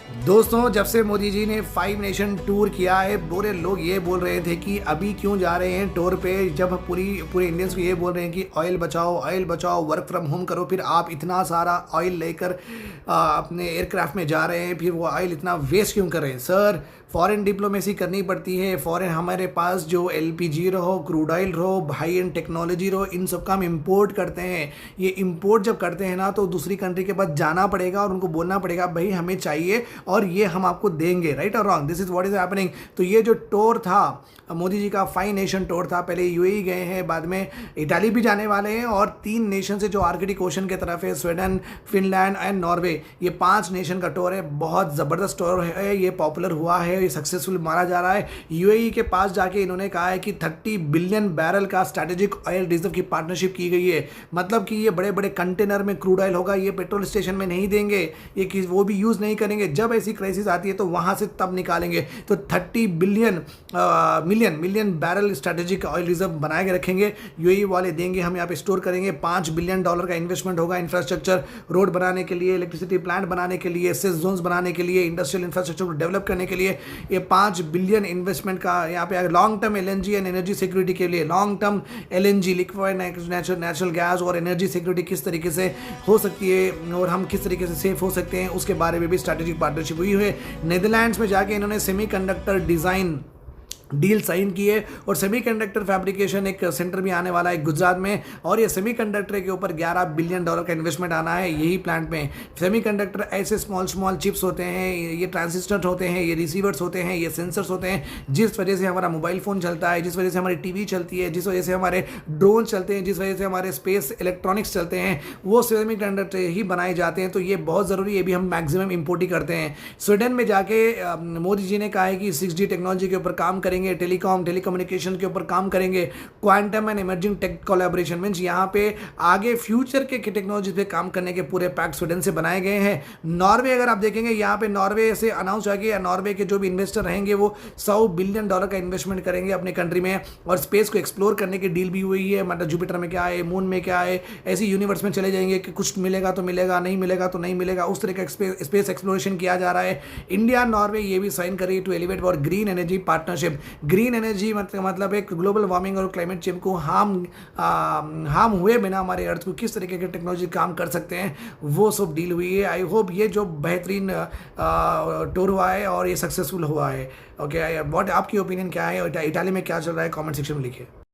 दोस्तों, जब से मोदी जी ने 5 नेशन टूर किया है, पूरे लोग ये बोल रहे थे कि अभी क्यों जा रहे हैं टूर पे, जब पूरे इंडियंस को ये बोल रहे हैं कि ऑयल बचाओ, वर्क फ्रॉम होम करो। फिर आप इतना सारा ऑयल लेकर अपने एयरक्राफ्ट में जा रहे हैं, फिर वो ऑयल इतना वेस्ट क्यों कर रहे हैं? सर, फॉरेन डिप्लोमेसी करनी पड़ती है। फॉरेन हमारे पास जो एलपीजी रहो, क्रूड ऑयल रहो, हाई एंड टेक्नोलॉजी रहो, इन सब का हम इंपोर्ट करते हैं। ये इंपोर्ट जब करते हैं ना, तो दूसरी कंट्री के पास जाना पड़ेगा और उनको बोलना पड़ेगा भाई हमें चाहिए और ये हम आपको देंगे। राइट और wrong, this is what is happening. तो ये जो टूर था मोदी जी का, 5 नेशन टूर था। पहले यूएई गए हैं, बाद में इटाली भी जाने वाले हैं, और 3 नेशन से जो आर्कटिक ओशन के तरफ है, स्वीडन, फिनलैंड एंड नॉर्वे, ये 5 नेशन का टूर है। बहुत ज़बरदस्त टूर है, ये पॉपुलर हुआ है, ये सक्सेसफुल माना जा रहा है। यूएई के पास जाके इन्होंने कहा है कि 30 बिलियन बैरल का स्ट्रैटेजिक ऑयल रिजर्व की पार्टनरशिप की गई है। मतलब कि ये बड़े बड़े कंटेनर में क्रूड ऑयल होगा, ये पेट्रोल स्टेशन में नहीं देंगे, ये वो भी यूज़ नहीं करेंगे। जब ऐसी क्राइसिस आती है तो वहाँ से तब निकालेंगे। तो 30 million barrel strategic oil reserve बना के रखेंगे, यूएई वाले देंगे, हम यहाँ पे स्टोर करेंगे। $5 बिलियन का इन्वेस्टमेंट होगा इंफ्रास्ट्रक्चर, रोड बनाने के लिए, इलेक्ट्रिसिटी प्लांट बनाने के लिए, सेस जोन्स बनाने के लिए, इंडस्ट्रियल इंफ्रास्ट्रक्चर को डेवलप करने के लिए। ये 5 बिलियन इन्वेस्टमेंट का यहाँ पे long term LNG and energy security के लिए, long term LNG liquefied natural gas और एनर्जी सिक्योरिटी किस तरीके से हो सकती है और हम किस तरीके से सेफ हो सकते हैं, उसके बारे में भी स्ट्रैटेजिक पार्टनरशिप हुई है। नीदरलैंड्स में जाके इन्होंने सेमीकंडक्टर डिज़ाइन डील साइन की है, और सेमीकंडक्टर फैब्रिकेशन एक सेंटर भी आने वाला है गुजरात में, और ये सेमीकंडक्टर के ऊपर $11 बिलियन का इन्वेस्टमेंट आना है यही प्लांट में। सेमीकंडक्टर ऐसे स्मॉल चिप्स होते हैं, ये ट्रांजिस्टर होते हैं, ये रिसीवर्स होते हैं, ये सेंसर्स होते हैं, जिस वजह से हमारा मोबाइल फ़ोन चलता है, जिस वजह से हमारी टीवी चलती है, जिस वजह से हमारे ड्रोन चलते हैं, जिस वजह से हमारे स्पेस इलेक्ट्रॉनिक्स चलते हैं, वो सेमीकंडक्टर ही बनाए जाते हैं। तो ये बहुत ज़रूरी है, भी हम मैक्सिमम इंपोर्ट ही करते हैं। स्वीडन में जाके मोदी जी ने कहा है कि 6G टेक्नोलॉजी के ऊपर काम करेंगे, टेलीकम्युनिकेशन के ऊपर काम करेंगे, quantum and emerging tech collaboration means यहाँ पे आगे फ्यूचर के टेक्नोलॉजी पे काम करने के पूरे पैक्ट स्वीडन से बनाए गए हैं। नॉर्वे अगर आप देखेंगे, यहाँ पे नॉर्वे से अनाउंस हुआ कि नॉर्वे के जो भी इन्वेस्टर रहेंगे वो $100 बिलियन का इन्वेस्टमेंट करेंगे अपने कंट्री में, और स्पेस को एक्सप्लोर करने की डील भी हुई है। मतलब जुपिटर में क्या है, मून में क्या है, ऐसी यूनिवर्स में चले जाएंगे कि कुछ मिलेगा तो मिलेगा, नहीं मिलेगा तो नहीं मिलेगा, उस तरह का स्पेस एक्सप्लोरेशन किया जा रहा है। इंडिया नॉर्वे ये भी साइन करी to elevate for green energy partnership. Green energy मतलब एक ग्लोबल वार्मिंग और क्लाइमेट चेंज को हार्म हुए बिना हमारे अर्थ को किस तरीके की टेक्नोलॉजी काम कर सकते हैं, वो सब डील हुई है। आई होप ये जो बेहतरीन टूर हुआ है और ये सक्सेसफुल हुआ है। ओके, व्हाट आपकी ओपिनियन क्या है, इटाली में क्या चल रहा है, कमेंट सेक्शन में लिखिए।